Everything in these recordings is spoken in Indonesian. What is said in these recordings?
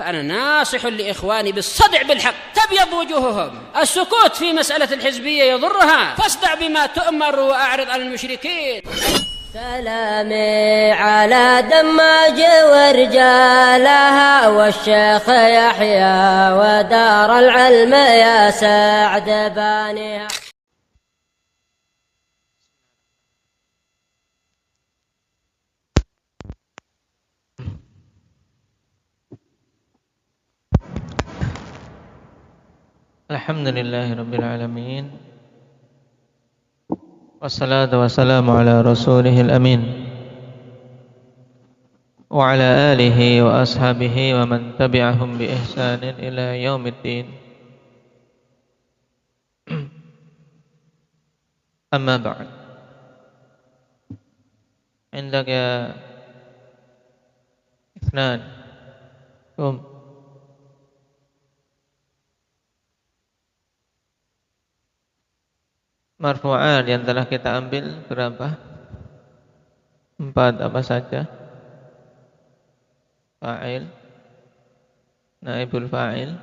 فأنا ناصح لإخواني بالصدع بالحق تبيض وجوههم. السكوت في مسألة الحزبية يضرها، فاصدع بما تؤمر وأعرض عن المشركين. سلامي على دماج ورجالها والشيخ يحيى ودار العلم يا سعد بانيها. Alhamdulillahirabbil alamin. Wassalatu wassalamu ala rasulihil amin wa ala alihi wa ashabihi wa man tabi'ahum bi ihsanin ila yaumiddin. Amma ba'd. Indak ya Ithnan marfu'an yang telah kita ambil berapa? 4 apa saja? Fa'il, naibul fa'il,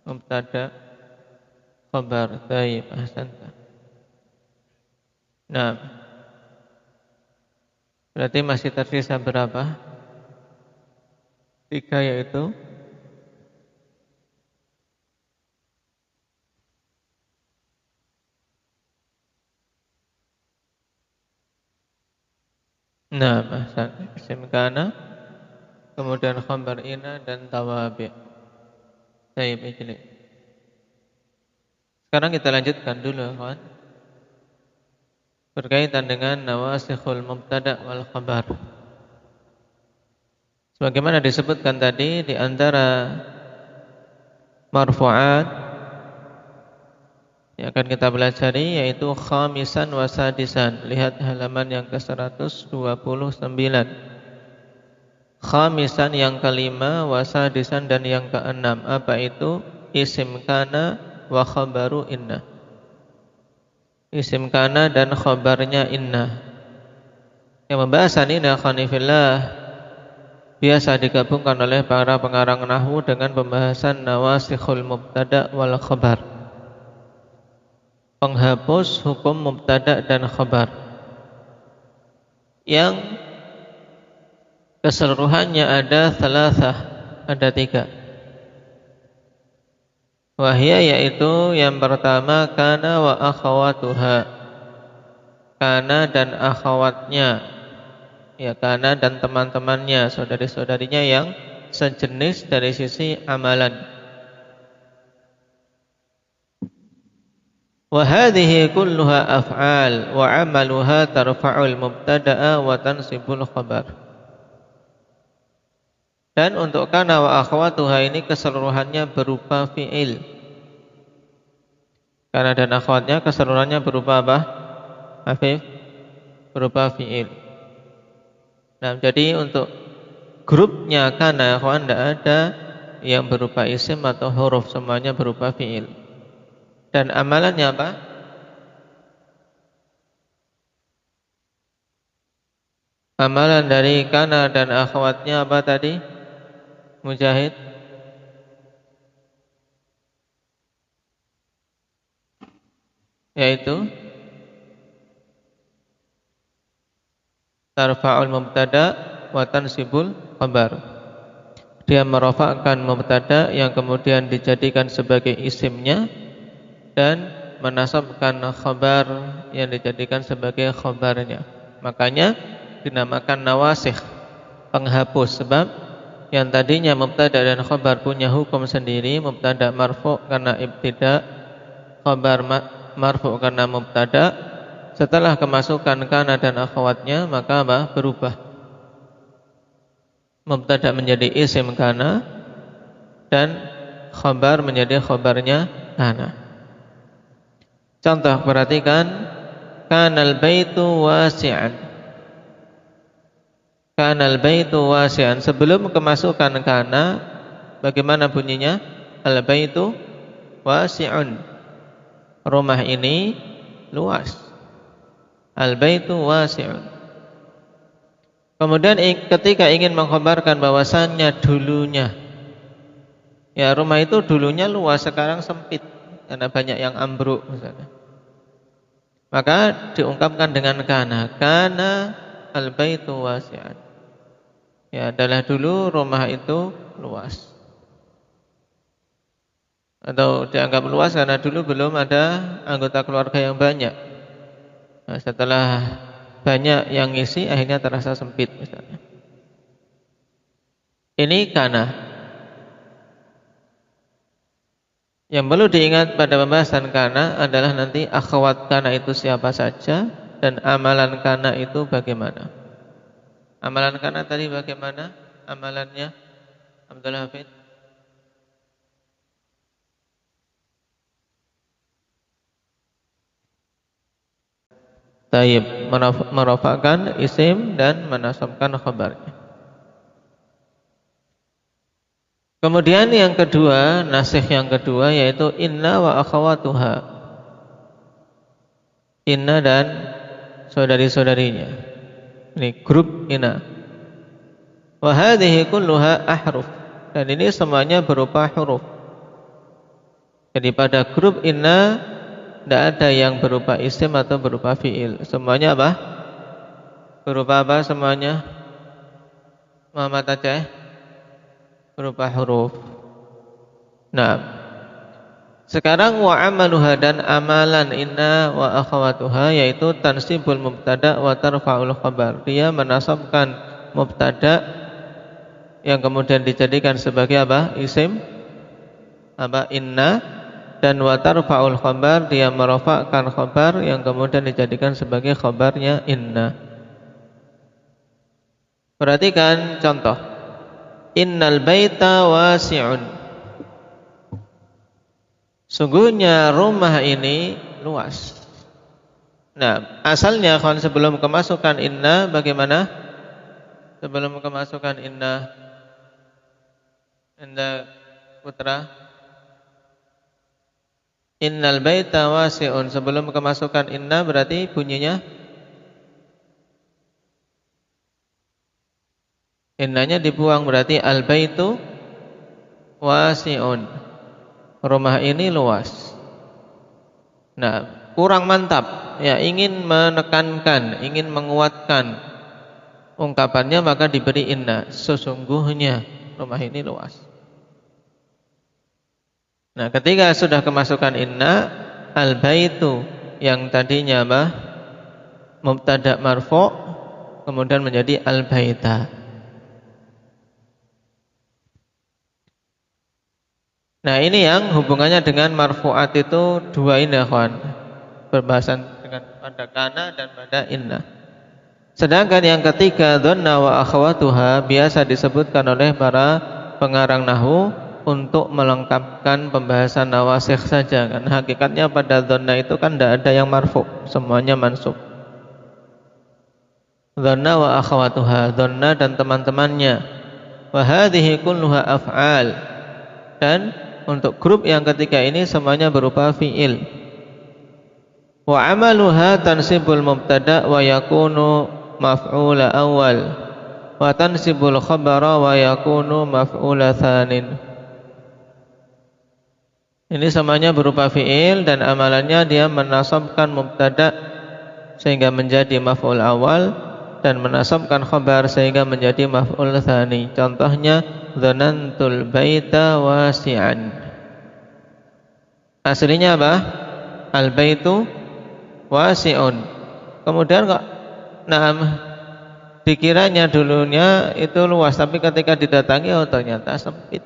mubtada, khabar. Baik, ahsanta. Nah, berarti masih tersisa berapa? 3, yaitu isim kana, kemudian khabar ina dan tawabi'. Baik, ijli. Sekarang kita lanjutkan dulu, kawan. Berkaitan dengan nawasikhul mubtada' wal khabar. Sebagaimana disebutkan tadi, di antara marfu'at yang akan kita pelajari yaitu khamisan wa sadisan. Lihat halaman yang ke-129. Khamisan yang kelima, wa sadisan dan yang keenam. Apa itu? Isim kana wa khabaru inna. Isim kana dan khabarnya inna. Yang pembahasan ini akhwanifillah biasa digabungkan oleh para pengarang nahwu dengan pembahasan nawasikhul mubtada' wal khabar. Penghapus hukum mubtada' dan khabar yang keseluruhannya ada 3. Wahia, yaitu yang pertama kana wa akhawatuha, kana dan akhawatnya, ya, kana dan teman-temannya, saudari-saudarinya yang sejenis dari sisi amalan. Wa hadhihi kulluha af'al wa 'amaluha tarfa'ul mubtada'a wa tansibul khabar. Dan untuk kana wa akhwatuha ini keseluruhannya berupa fi'il. Kana dan akhwatnya keseluruhannya berupa apa? Afif? Berupa fi'il. Nah, jadi untuk grupnya kana akhwan tidak ada yang berupa isim atau huruf, semuanya berupa fi'il. Dan amalannya apa? Amalan dari kana dan akhwatnya apa tadi? Mujahid? Yaitu tarfa'ul mubtada' wa tansibul khabar. Dia merafa'kan mubtada' yang kemudian dijadikan sebagai isimnya dan menasabkan khabar yang dijadikan sebagai khabarnya. Makanya dinamakan nawasikh, penghapus. Sebab yang tadinya mubtada dan khabar punya hukum sendiri, mubtada marfu' karena ibtida', khabar marfu' karena mubtada. Setelah kemasukan kana dan akhwatnya, maka apa? Berubah. Mubtada menjadi isim kana dan khabar menjadi khabarnya kana. Contoh, perhatikan, kanal baitu wasi'an. Kanal baitu wasi'an. Sebelum kemasukan kana, bagaimana bunyinya? Al baitu wasi'un. Rumah ini luas. Al baitu wasi'un. Kemudian ketika ingin mengkhabarkan bahwasannya dulunya Ya, rumah itu dulunya luas, sekarang sempit karena banyak yang ambruk misalnya. Maka diungkapkan dengan kana. Kana al-baitu wasi'an. Ya, adalah dulu rumah itu luas. Atau dianggap luas karena dulu belum ada anggota keluarga yang banyak. Nah, setelah banyak yang ngisi akhirnya terasa sempit misalnya. Ini kana. Yang perlu diingat pada pembahasan kana adalah nanti akhwat kana itu siapa saja dan amalan kana itu bagaimana. Amalan kana tadi bagaimana? Amalannya Abdul Hafid. Taib, merofakkan isim dan menasabkan khabarnya. Kemudian yang kedua, nasikh yang kedua yaitu inna wa akhawatuha. Inna dan saudari-saudarinya. Ini grup inna. Wa hadhihi kulluha ahruf. Dan ini semuanya berupa huruf. Jadi pada grup inna tidak ada yang berupa isim atau berupa fi'il. Semuanya apa? Berupa apa semuanya? Muhammad Aceh? Berupa huruf. Nah, sekarang wa amaluha dan amalan inna wa akhawatuha yaitu tansibul mubtada wa tarfa'ul khabar. Dia menasabkan mubtada yang kemudian dijadikan sebagai apa? Isim apa? Inna. Dan wa tarfa'ul khabar, dia merofakkan khabar yang kemudian dijadikan sebagai khabarnya inna. Perhatikan contoh. Innal baita wasi'un. Sungguhnya rumah ini luas. Nah, asalnya kalau sebelum kemasukan inna bagaimana? Sebelum kemasukan inna putra. Innal baita wasi'un. Sebelum kemasukan inna berarti bunyinya innanya dibuang, berarti al-baitu wasi'un. Rumah ini luas. Nah, kurang mantap. Ya, ingin menekankan, ingin menguatkan ungkapannya maka diberi inna. Sesungguhnya rumah ini luas. Nah, ketika sudah kemasukan inna, al-baitu yang tadinya apa? Mubtada marfu' kemudian menjadi al-baita. Nah, ini yang hubungannya dengan marfu'at itu dua ini ya kawan. Berbahasan dengan pada kana dan pada inna. Sedangkan yang ketiga dhanna wa akhawatuha biasa disebutkan oleh para pengarang nahwu untuk melengkapkan pembahasan nawasikh saja. Kan hakikatnya pada dhanna itu kan tidak ada yang marfu', semuanya mansub. Dhanna wa akhawatuha, dhanna dan teman-temannya. Wa hadhihi kulluha af'al. Dan untuk grup yang ketiga ini semuanya berupa fi'il. Wa amaluha tansibul mubtada wa yakunu maf'ula awal wa tansibul khabara wa yakunu maf'ula tsanin. Ini semuanya berupa fi'il dan amalannya dia menasabkan mubtada sehingga menjadi maf'ul awal dan menasabkan khabar sehingga menjadi maf'ul tsani. Contohnya dzanantul baita wasi'an. Aslinya apa? Al-baitu wasi'un. Kemudian kok dikiranya dulunya itu luas, tapi ketika didatangi oh ternyata sempit.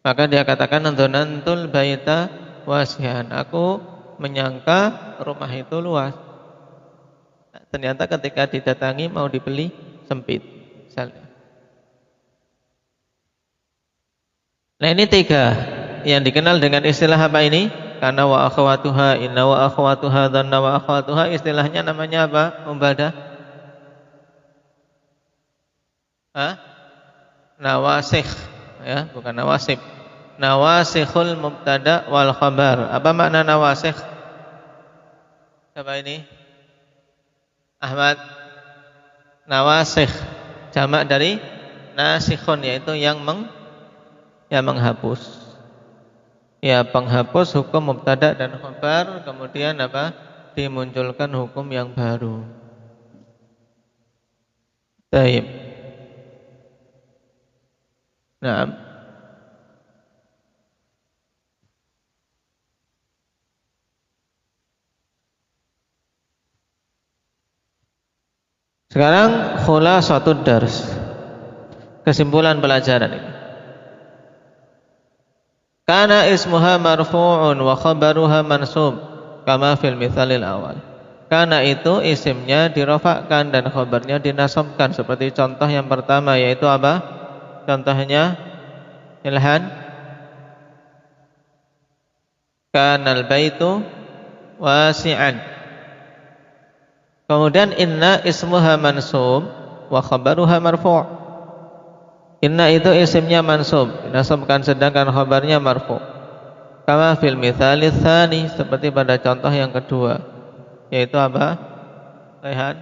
Maka dia katakan dzanantul baita wasi'an. Aku menyangka rumah itu luas. Ternyata ketika didatangi mau dibeli sempit. Misalnya. Nah, ini tiga yang dikenal dengan istilah apa ini? Kana wa akhawatuha, inna wa akhawatuha, dhanna wa akhawatuha. Istilahnya namanya apa? Mubadah. Nawasikh, ya, bukan nawasib. Nawasikhul mubtada wal khabar. Apa makna nawasikh? Siapa ini? Ahmad. Nawasikh jamak dari nasikhun, yaitu yang Ya menghapus. Ya penghapus hukum mubtada dan khabar, kemudian apa? Dimunculkan hukum yang baru. Baik. Nah, sekarang khulasatud dars. Kesimpulan pelajaran ini. Kana ismuha marfu'un wa khabaruha mansub kama fil mithalil awal. Kana itu isimnya dirofakkan dan khabarnya dinasabkan seperti contoh yang pertama, yaitu apa? Contohnya Ilhan. Kanal baitu wasi'an. Kemudian inna ismuha mansub wa khabaruha marfu'. Inna itu isimnya mansub, dinasabkan sedangkan khabarnya marfu'. Kama fil mithali tsani, seperti pada contoh yang kedua, yaitu apa? Rehan.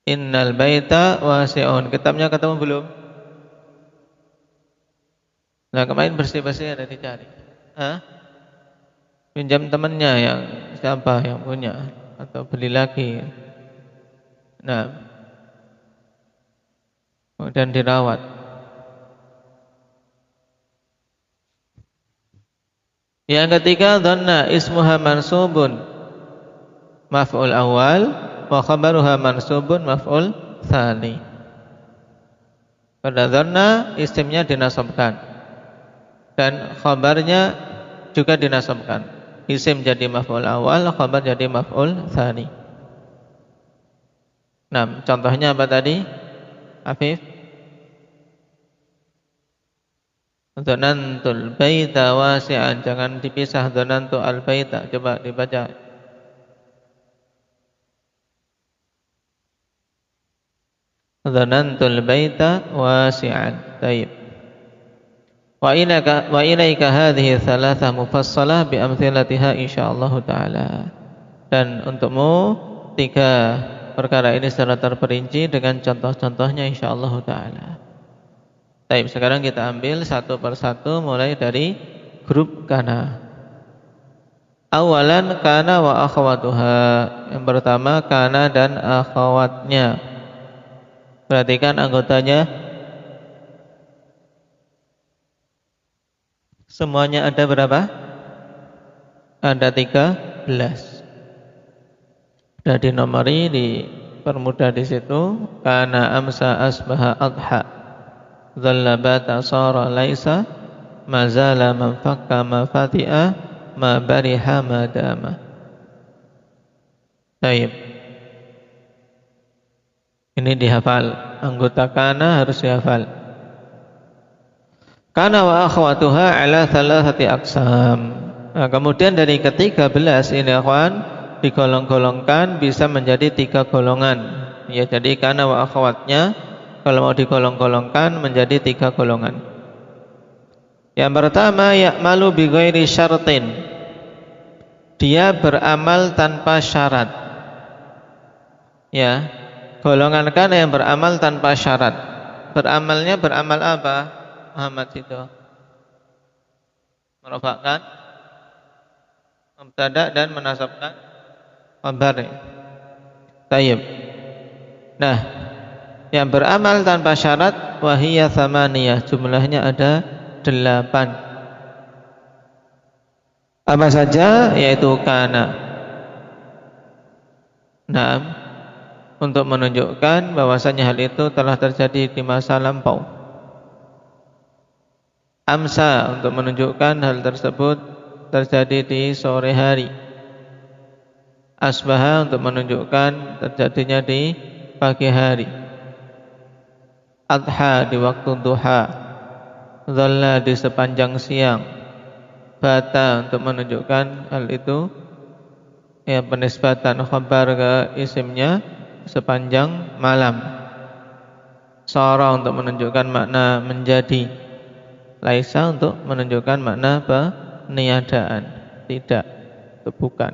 Innal baita wasi'un. Kitabnya ketemu belum? Nah, kemarin bersih-bersih ada dicari. Hah? Pinjam temannya yang siapa yang punya, atau beli lagi. Nah, kemudian dirawat. Yang ketiga, dhanna ismuha mansubun maf'ul awal wa khabaruha mansubun maf'ul tsani. Pada dhanna isimnya dinasabkan dan khabarnya juga dinasabkan. Isim jadi maf'ul awal, khabar jadi maf'ul tsani. Nah, contohnya apa tadi? Afif. Dhanantul baita wasi'an, jangan dipisah dhanantu al baita. Coba dibaca. Dhanantul baita wasi'an. Baik. Wa ilaika hadhihi thalathah mufassalah bi amthilatiha insyaallah taala. Dan untukmu 3 perkara ini secara terperinci dengan contoh-contohnya insyaallah taala. Baik, sekarang kita ambil satu persatu mulai dari grup kana. Awalan kana wa akhawatuha. Yang pertama kana dan akhawatnya. Perhatikan anggotanya. Semuanya ada berapa? Ada 13. Sudah dinomori, dipermudah di situ. Kana amsa asbaha adha. Dhalla bata sara laisa. Mazala manfakka mafati'a. Ma bariha madama. Baik. Ini dihafal. Anggota kana harus dihafal. Kana wa akhwatuha ala thalathati aqsam. Nah, kemudian dari ke-13 ini akhwan digolong-golongkan bisa menjadi 3 golongan. Ya, jadi kana wa akhwatnya kalau mau digolong-golongkan menjadi 3 golongan. Yang pertama, ya'malu bi ghairi syartin. Dia beramal tanpa syarat. Ya, golongan kana yang beramal tanpa syarat. Beramalnya beramal apa? Muhammad itu merofakkan mubtada dan menasabkan khabar. Tayyib. Nah, yang beramal tanpa syarat wahiyya tsamaniyah, jumlahnya ada 8. Apa saja? Yaitu kana. Nah, untuk menunjukkan bahwasanya hal itu telah terjadi di masa lampau. Amsa untuk menunjukkan hal tersebut terjadi di sore hari. Asbaha untuk menunjukkan terjadinya di pagi hari. Adha di waktu duha. Dhalla di sepanjang siang. Bata untuk menunjukkan hal itu, ya, penisbatan khabar ke isimnya sepanjang malam. Sara untuk menunjukkan makna menjadi. Laisa untuk menunjukkan makna peniadaan, tidak, itu bukan.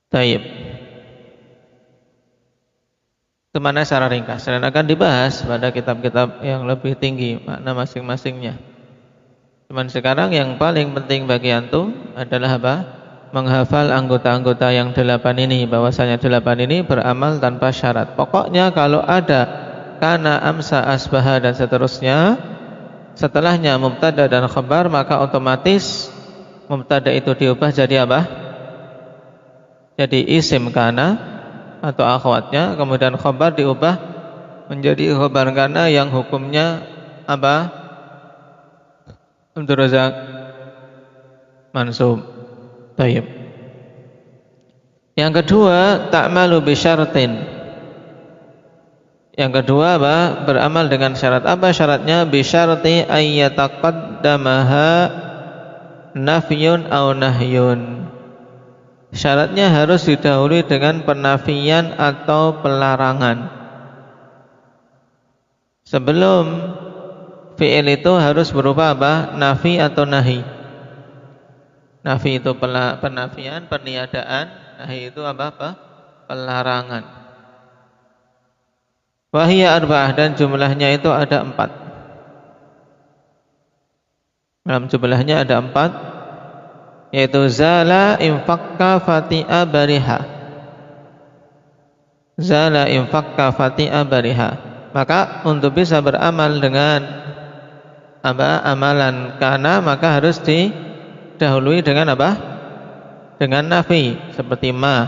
Tayyib. Itu mana secara ringkas dan akan dibahas pada kitab-kitab yang lebih tinggi makna masing-masingnya. Cuman sekarang yang paling penting bagi antum adalah apa? Menghafal anggota-anggota yang 8 ini, bahwasanya 8 ini beramal tanpa syarat. Pokoknya kalau ada kana, amsa, asbaha dan seterusnya, setelahnya mubtada dan khabar, maka otomatis mubtada itu diubah jadi apa? Jadi isim kana atau akhwatnya, kemudian khabar diubah menjadi khabar kana yang hukumnya apa? Untuk razak mansub. Baik. Yang kedua, ta'malu bi syartin. Yang kedua apa? Beramal dengan syarat. Apa syaratnya? Bi syarti ay yataqaddamaha nafyun aw nahyun. Syaratnya harus didahului dengan penafian atau pelarangan. Sebelum fi'il itu harus berupa apa? Nafi atau nahi. Nafi itu penafian, peniadaan. Nahi itu apa? Pelarangan. Wahiyya arba'ah, dan jumlahnya itu ada 4. Dalam jumlahnya ada 4, yaitu zala infakka fati'a bariha. Zala infakka fati'a bariha. Maka untuk bisa beramal dengan apa? Amalan kana, maka harus didahului dengan apa? Dengan nafi, seperti ma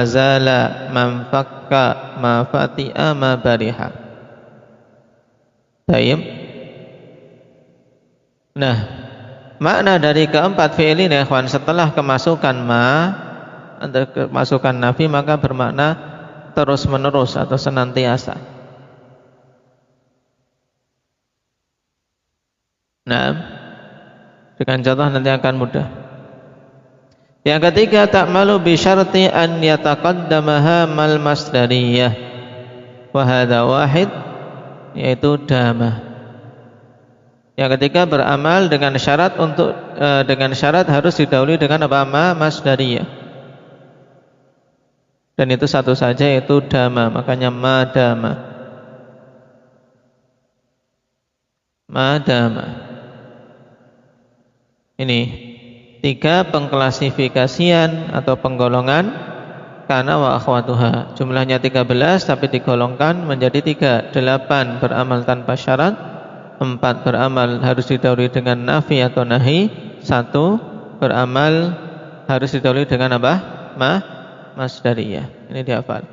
zala, man fakka, ma fati'a, ma bariha. Baik. Nah, makna dari keempat fi'il ini, ikhwan, setelah kemasukan kemasukan nafi, maka bermakna terus menerus atau senantiasa. Nah, dengan contoh nanti akan mudah. Yang ketiga, ta'malu bi syarti an yataqaddamaha mal masdariyah. Wa hadha wahid, yaitu dama. Yang ketiga, beramal dengan syarat dengan syarat harus didahului dengan apa? Masdariyah. Dan itu satu saja, yaitu dama. Makanya madama. Ini 3 pengklasifikasian atau penggolongan kana wa akhwatuha. Jumlahnya 13 tapi digolongkan menjadi 3. 8 beramal tanpa syarat, 4 beramal harus didahului dengan nafi atau nahi, 1 beramal harus didahului dengan apa? Masdariyah. Ini dihafal.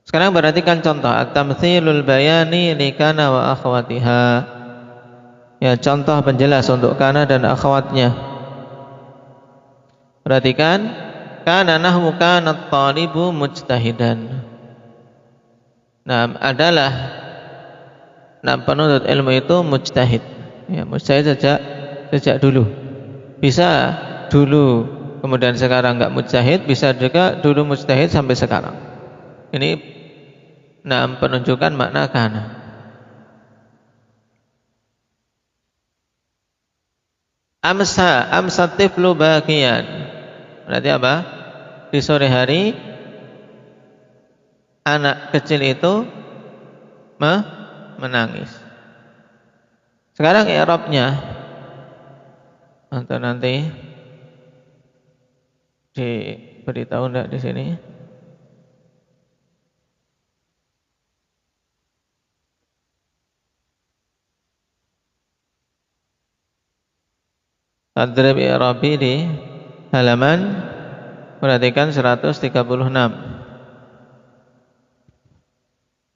Sekarang perhatikan contoh at-tamtsilul bayani li kana wa akhwatiha. Ya, contoh penjelas untuk kana dan akhwatnya. Perhatikan, kana nahwu kana at-talibu mujtahidan. Nah, adalah penuntut ilmu itu mujtahid. Ya, mujtahid sejak dulu. Bisa dulu kemudian sekarang enggak mujtahid, bisa juga dulu mujtahid sampai sekarang. Ini penunjukan makna kana. Amsa tiflu baqiyan. Berarti apa? Di sore hari anak kecil itu menangis. Sekarang i'rabnya atau nanti diberitahu enggak di sini? Adrib i'rabi di halaman, perhatikan 136.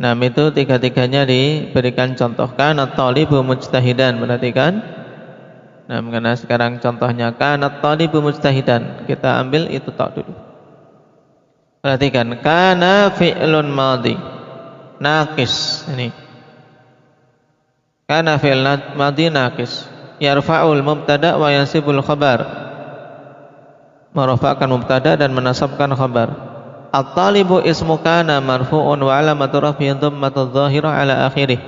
Nah, itu 3-3-nya diberikan contoh. Kana at-talibu mujtahidan, perhatikan. Nah, karena sekarang contohnya kana at-talibu mujtahidan, kita ambil itu tok dulu. Perhatikan, kana fi'lun madhi naqis. Ini kana fi'l madhi naqis, yarfa'ul mubtada wa yansibul khabar. Merafa'kan mubtada dan menasabkan khabar. At-talibu ismu kana marfu'un wa alamatu raf'ihi dhammatu dhahirah ala akhirih.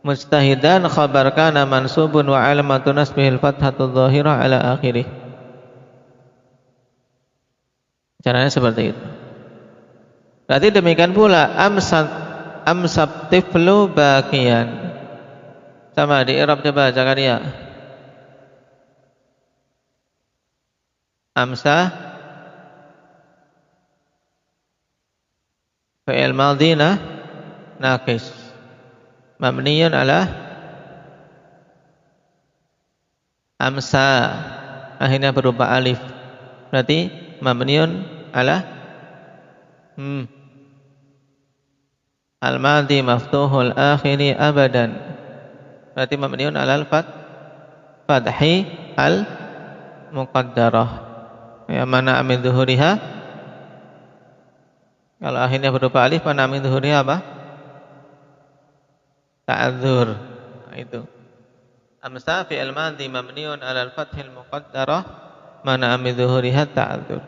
Mujtahidan khabar kana mansubun wa alamatu nasbihi al-fathatu dhahirah ala akhirih. Caranya seperti itu. Berarti demikian pula amsab tiflu baqiyan. Sama di i'rab coba Zakaria. Amsa fi'il madhi naqis mabniyun ala amsa, akhirnya berupa alif. Berarti mabniyun ala al-madhi maftuhul akhiri abadan. Berarti mabniun alal fathi al-muqaddarah. Ya, mana amin zuhuriha? Kalau akhirnya berupa alif, mana amin zuhuriha apa? Ta'adzur. Nah, itu. Amsa fi'il madhi mabniun alal fathi al-muqaddarah, mana amin zuhuriha ta'adzur.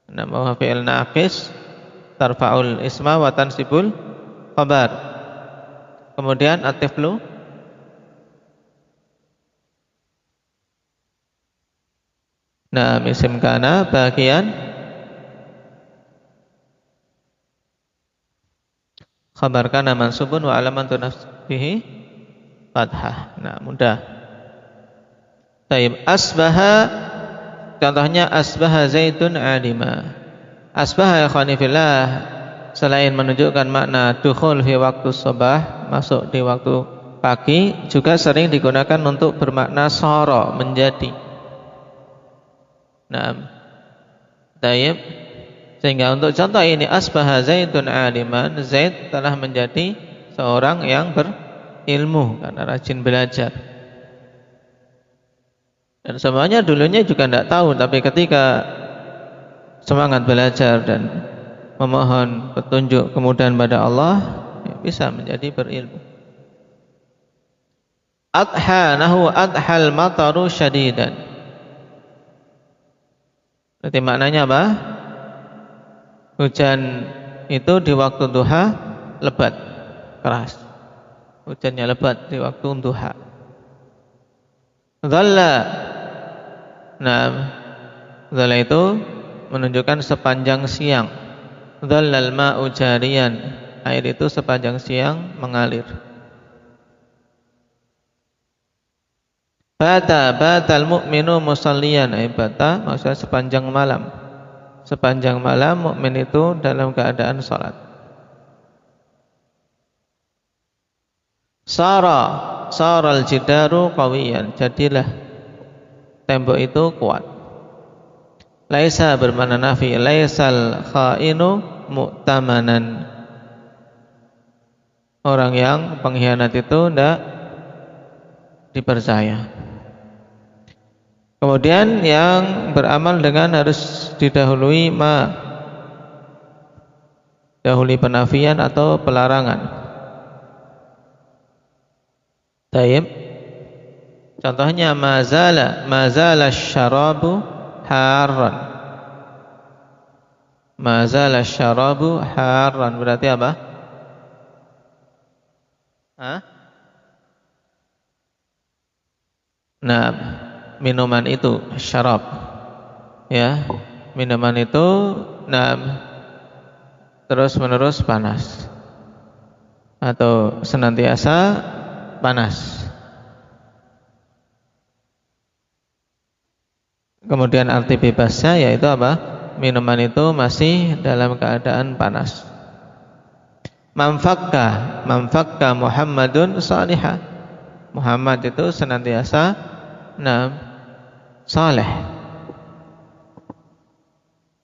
Nama fi'il naqis tarfa'ul isma wa tansibul khabar. Kemudian at-tiflu isim kana bagian khabar kana mansubun wa alamatu nasbihi fathah. Nah, mudah. Taib asbaha, contohnya asbaha Zaidun alima. Asbaha ya khwanifillah, selain menunjukkan makna dukhul fi waktu sabah, masuk di waktu pagi, juga sering digunakan untuk bermakna sara, menjadi. Nah, taib. Sehingga untuk contoh ini asbaha Zaidun aliman, Zaid telah menjadi seorang yang berilmu karena rajin belajar. Dan semuanya dulunya juga tidak tahu, tapi ketika semangat belajar dan memohon petunjuk kemudahan pada Allah, ya bisa menjadi berilmu. Adha nahu adhal mataru syadidan. Berarti maknanya apa? Hujan itu di waktu duha lebat, keras. Hujannya lebat di waktu duha. Dhalla. Nah, dhalla itu menunjukkan sepanjang siang. Dhallal ma'u jariyan. Air itu sepanjang siang mengalir. Batal mu'minu musalliyan. Bata maksudnya sepanjang malam. Sepanjang malam mukmin itu dalam keadaan salat. Saral jidaru qawiyan. Jadilah tembok itu kuat. Laisa bermakna nafi, laisal khainu mu'tamanan. Orang yang pengkhianat itu tidak dipercaya. Kemudian yang beramal dengan harus didahului dahului penafian atau pelarangan. Taib. Contohnya mazala syarabu harran. Mazala syarabu harran berarti apa? Nah, minuman itu syarab. Ya, minuman itu terus-menerus panas atau senantiasa panas. Kemudian arti bebasnya yaitu apa? Minuman itu masih dalam keadaan panas. Mamfakka Muhammadun salihah. Muhammad itu senantiasa saleh.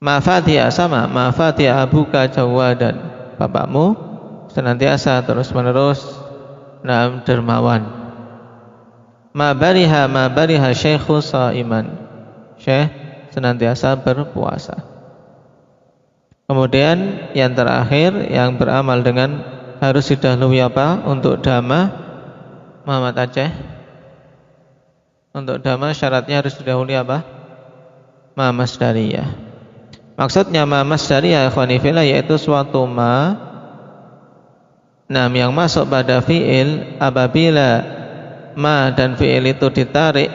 Mafatiha sama, mafatiha abuka jawadan. Bapakmu senantiasa terus-menerus dermawan. Ma bariha syaikhu shaiman. Syekh senantiasa berpuasa. Kemudian yang terakhir yang beramal dengan harus didahului apa? Untuk dhamma Muhammad Aceh. Untuk dhamma syaratnya harus didahului apa? Ma masdariyah. Maksudnya ma masdariyah ikhwanifillah yaitu suatu yang masuk pada fi'il apabila ma dan fi'il itu ditarik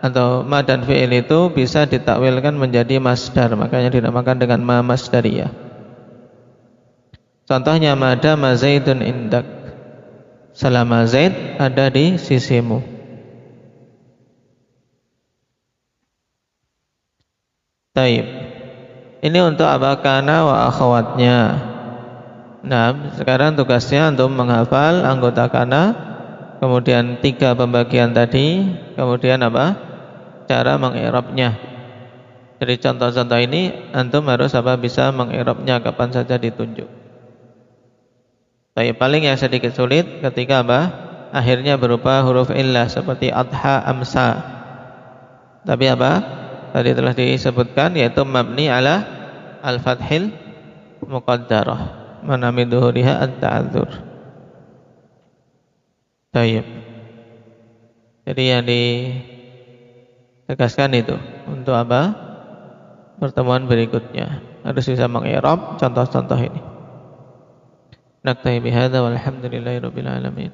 atau ma dan fi'il itu bisa ditakwilkan menjadi masdar, makanya dinamakan dengan ma masdariyah. Contohnya madama Zaidun indak, selama Zaid ada di sisimu. Taib. Ini untuk apa? Kana wa akhawatnya. Sekarang tugasnya untuk menghafal anggota kana, kemudian 3 pembagian tadi, kemudian apa? Cara mengi'rabnya. Dari contoh-contoh ini antum harus bisa mengi'rabnya kapan saja ditunjuk. Tapi paling yang sedikit sulit ketika akhirnya berupa huruf illah seperti adha, amsa. Tapi tadi telah disebutkan, yaitu mabni ala al-fathil muqaddarah, mana min duhuriha at-ta'adzur. Tayyib. Jadi yang ditegaskan itu untuk pertemuan berikutnya harus bisa mengi'rab contoh-contoh ini. Naktahi bihadza walhamdulillahi rabbil alamin.